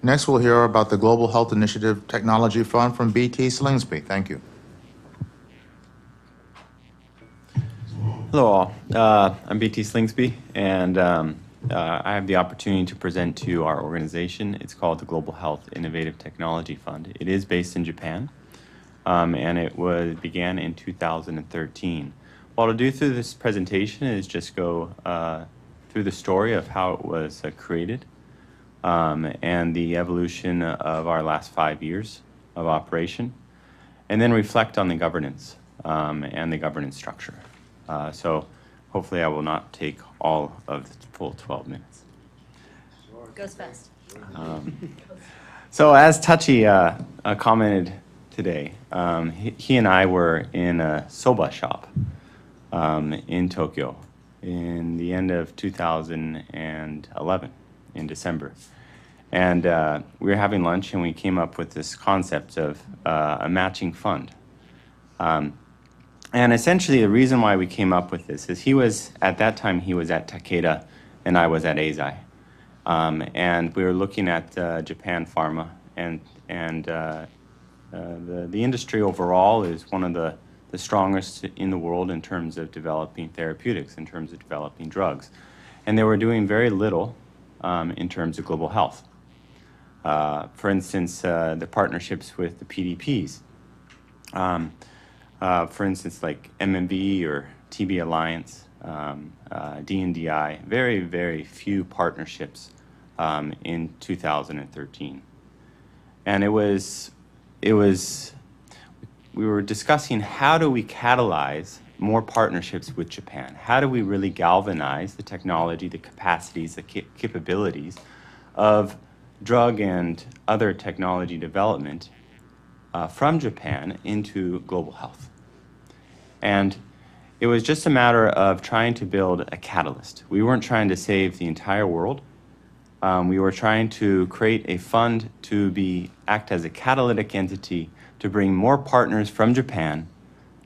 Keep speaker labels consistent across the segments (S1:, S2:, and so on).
S1: Next, we'll hear about the Global Health Initiative Technology Fund from BT Slingsby. Thank you.
S2: Hello all, I'm BT Slingsby, and I have the opportunity to present to you our organization. It's called the Global Health Innovative Technology Fund. It is based in Japan, and it began in 2013. What I'll do through this presentation is just go through the story of how it was created and the evolution of our last 5 years of operation, and then reflect on the governance and the governance structure. So hopefully I will not take all of the full 12 minutes.
S3: Goes fast.
S2: So as Tachi commented today, he and I were in a soba shop in Tokyo in the end of 2011, in December. And we were having lunch and we came up with this concept of a matching fund. And essentially, the reason why we came up with this is at that time, he was at Takeda and I was at Eisai. And we were looking at Japan Pharma, and the industry overall is one of the strongest in the world in terms of developing therapeutics, in terms of developing drugs. And they were doing very little in terms of global health. For instance, the partnerships with the PDPs. For instance, like MMB or TB Alliance, D&DI, very, very few partnerships in 2013. And we were discussing how do we catalyze more partnerships with Japan? How do we really galvanize the technology, the capacities, the capabilities of drug and other technology development from Japan into global health? And it was just a matter of trying to build a catalyst. We weren't trying to save the entire world. We were trying to create a fund to act as a catalytic entity to bring more partners from Japan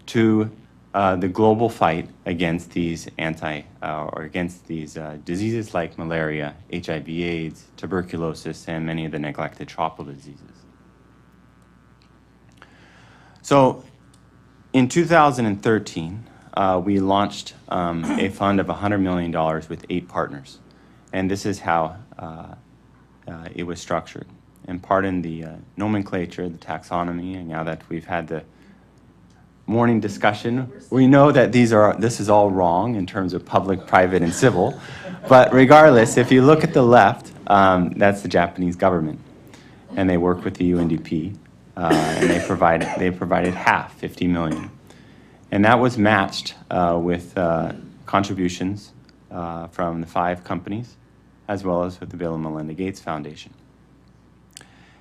S2: to the global fight against these diseases like malaria, HIV/AIDS, tuberculosis, and many of the neglected tropical diseases. So in 2013, we launched a fund of $100 million with 8 partners. And this is how it was structured. And pardon the nomenclature, the taxonomy, and now that we've had the morning discussion, we know that this is all wrong in terms of public, private, and civil. But regardless, if you look at the left, that's the Japanese government. And they work with the UNDP. And they provided half, 50 million. And that was matched with contributions from the 5 companies, as well as with the Bill and Melinda Gates Foundation.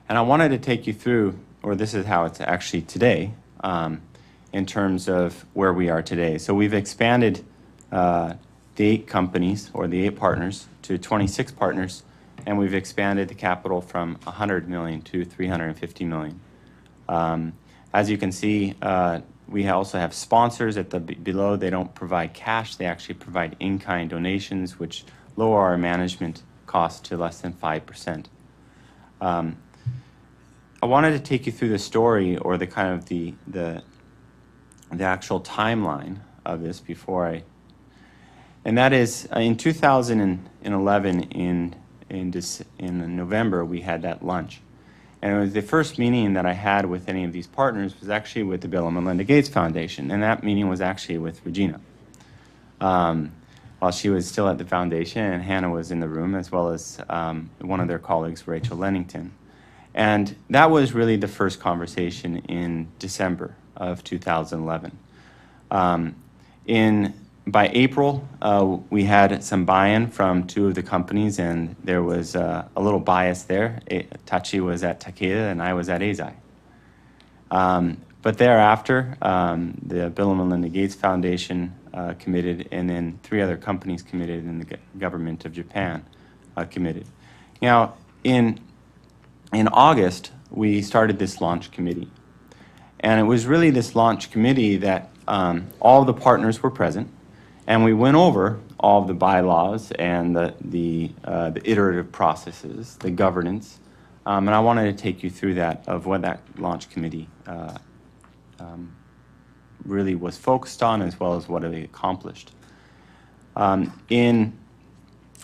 S2: And I wanted to take you through, or this is how it's actually today, in terms of where we are today. So we've expanded the 8 companies, or the 8 partners, to 26 partners, and we've expanded the capital from 100 million to 350 million. As you can see, we also have sponsors below. They don't provide cash. They actually provide in-kind donations, which lower our management costs to less than 5%. I wanted to take you through the story, or the kind of the actual timeline of this and that is in 2011 in November we had that lunch. And it was the first meeting that I had with any of these partners was actually with the Bill and Melinda Gates Foundation, and that meeting was actually with Regina. While she was still at the foundation, and Hannah was in the room, as well as one of their colleagues, Rachel Lennington. And that was really the first conversation in December of 2011. By April, we had some buy-in from 2 of the companies, and there was a little bias there. Tachi was at Takeda, and I was at Eisai. But thereafter, the Bill and Melinda Gates Foundation committed, and then 3 other companies committed, and the government of Japan committed. Now, in August, we started this launch committee. And it was really this launch committee that all the partners were present, and we went over all of the bylaws and the iterative processes, the governance, And I wanted to take you through that, of what that launch committee really was focused on, as well as what it accomplished. In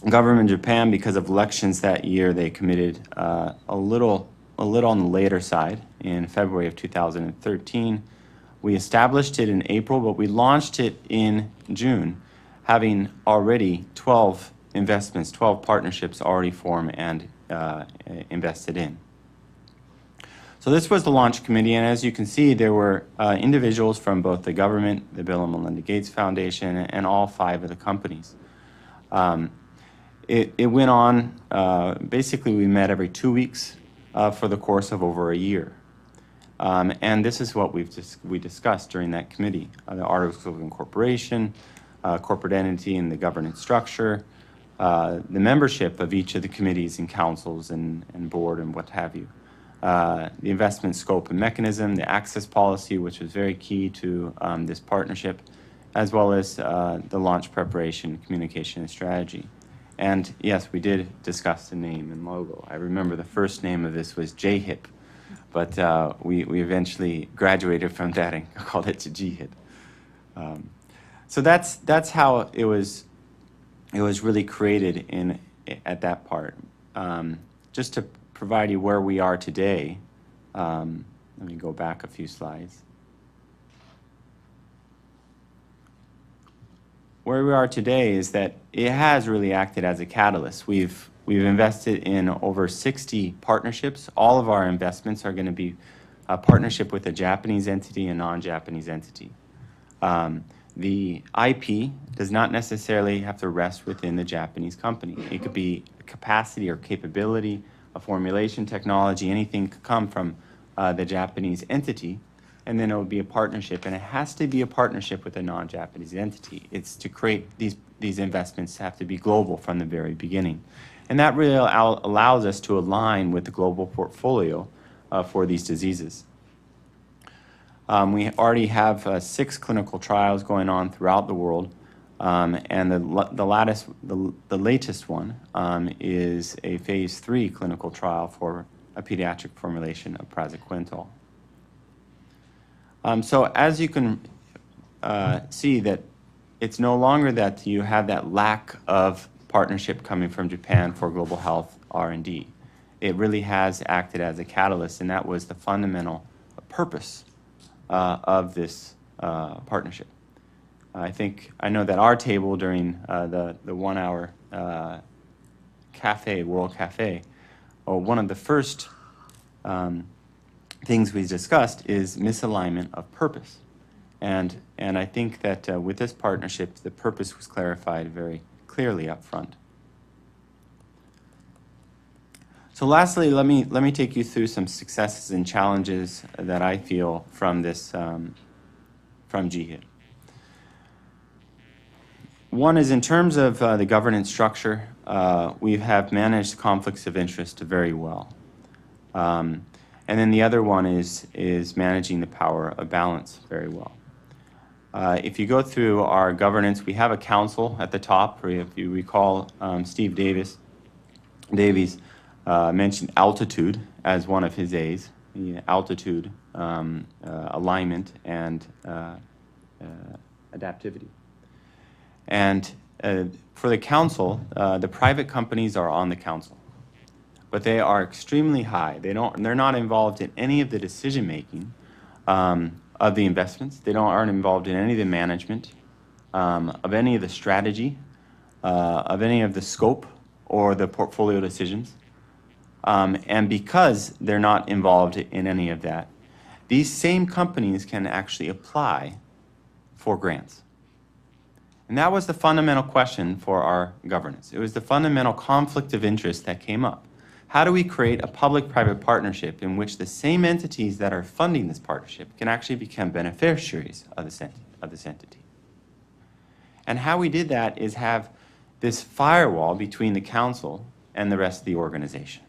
S2: government Japan, because of elections that year, they committed a little on the later side. In February of 2013, we established it in April, but we launched it in June, having already 12 investments, 12 partnerships already formed and invested in. So this was the launch committee, and as you can see, there were individuals from both the government, the Bill and Melinda Gates Foundation, and all 5 of the companies. It went on, basically we met every 2 weeks for the course of over a year. And this is what we discussed during that committee: the articles of incorporation, corporate entity and the governance structure, the membership of each of the committees and councils and board and what have you, the investment scope and mechanism, the access policy, which was very key to this partnership, as well as the launch preparation, communication, and strategy. And yes, we did discuss the name and logo. I remember the first name of this was JHIP, but we eventually graduated from that and called it to GHIT. So that's how it was really created at that part. Just to provide you where we are today, let me go back a few slides. Where we are today is that it has really acted as a catalyst. We've invested in over 60 partnerships. All of our investments are going to be a partnership with a Japanese entity and non-Japanese entity. The IP does not necessarily have to rest within the Japanese company. It could be a capacity or capability, a formulation technology, anything could come from the Japanese entity, and then it will be a partnership, and it has to be a partnership with a non-Japanese entity. It's to create these investments have to be global from the very beginning. And that really allows us to align with the global portfolio for these diseases. We already have 6 clinical trials going on throughout the world, and the latest one is a phase 3 clinical trial for a pediatric formulation of praziquantel. So as you can see, that it's no longer that you have that lack of partnership coming from Japan for global health R&D. It really has acted as a catalyst, and that was the fundamental purpose of this partnership. I know that our table during the 1 hour cafe, World Cafe, one of the first things we discussed is misalignment of purpose. And I think that with this partnership, the purpose was clarified very clearly up front. So lastly, let me take you through some successes and challenges that I feel from this, from GHIT. One is in terms of the governance structure, we have managed conflicts of interest very well. And then the other one is managing the power of balance very well. If you go through our governance, we have a council at the top. If you recall, Steve Davies mentioned altitude as one of his A's, altitude, alignment, and adaptivity. And for the council, the private companies are on the council, but they are extremely high. They're not involved in any of the decision making of the investments. They aren't involved in any of the management, of any of the strategy, of any of the scope or the portfolio decisions. And because they're not involved in any of that, these same companies can actually apply for grants. And that was the fundamental question for our governance. It was the fundamental conflict of interest that came up. How do we create a public-private partnership in which the same entities that are funding this partnership can actually become beneficiaries of this entity? And how we did that is have this firewall between the council and the rest of the organization.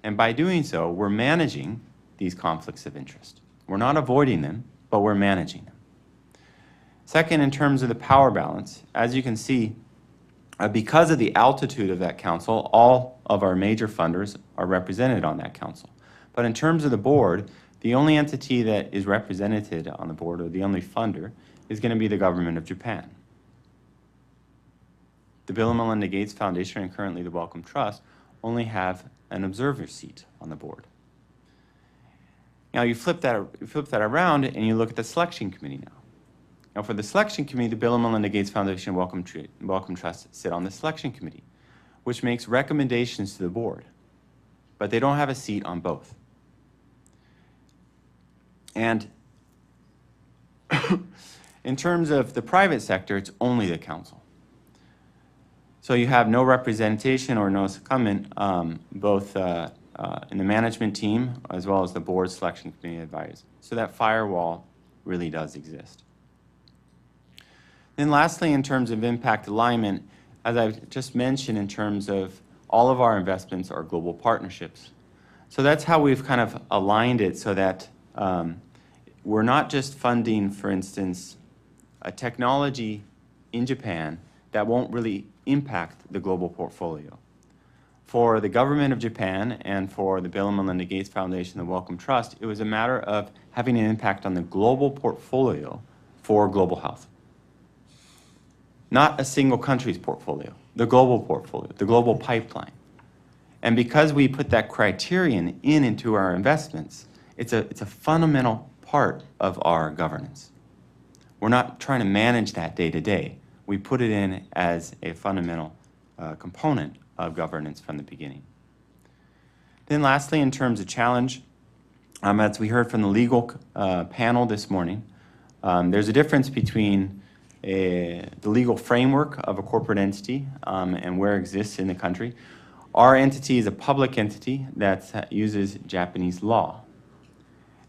S2: And by doing so, we're managing these conflicts of interest. We're not avoiding them, but we're managing them. Second, in terms of the power balance, as you can see, because of the altitude of that council, all of our major funders are represented on that council. But in terms of the board, the only entity that is represented on the board, or the only funder, is going to be the government of Japan. The Bill and Melinda Gates Foundation and currently the Wellcome Trust only have an observer seat on the board. Now you flip that around and you look at the selection committee now. Now for the selection committee, the Bill and Melinda Gates Foundation and Wellcome Trust sit on the selection committee, which makes recommendations to the board, but they don't have a seat on both. And in terms of the private sector, it's only the council. So you have no representation or no secondment, both in the management team as well as the board selection committee advisors. So that firewall really does exist. Then lastly, in terms of impact alignment, as I've just mentioned, in terms of all of our investments are global partnerships. So that's how we've kind of aligned it so that we're not just funding, for instance, a technology in Japan that won't really impact the global portfolio. For the government of Japan and for the Bill and Melinda Gates Foundation, the Wellcome Trust, it was a matter of having an impact on the global portfolio for global health. Not a single country's portfolio, the global portfolio, the global pipeline. And because we put that criterion into our investments, it's a fundamental part of our governance. We're not trying to manage that day to day. We put it in as a fundamental component of governance from the beginning. Then lastly, in terms of challenge, as we heard from the legal panel this morning, there's a difference between the legal framework of a corporate entity and where it exists in the country. Our entity is a public entity that uses Japanese law.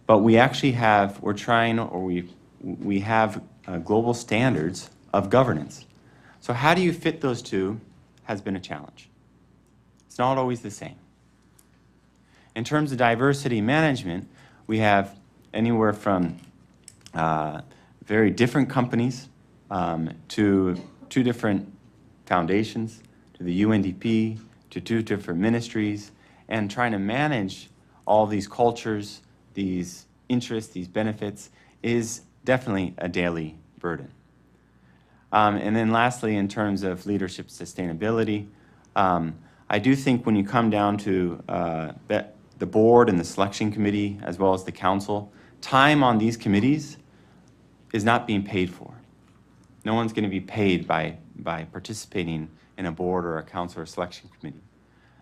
S2: But we actually have, we have global standards of governance. So how do you fit those two has been a challenge. It's not always the same. In terms of diversity management, we have anywhere from very different companies to 2 different foundations, to the UNDP, to 2 different ministries, and trying to manage all these cultures, these interests, these benefits, is definitely a daily burden. And then lastly, in terms of leadership sustainability, I do think when you come down to the board and the selection committee, as well as the council, time on these committees is not being paid for. No one's going to be paid by participating in a board or a council or selection committee.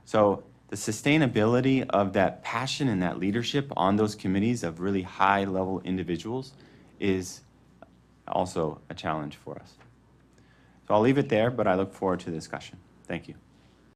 S2: So the sustainability of that passion and that leadership on those committees of really high-level individuals is also a challenge for us. So I'll leave it there, but I look forward to the discussion. Thank you.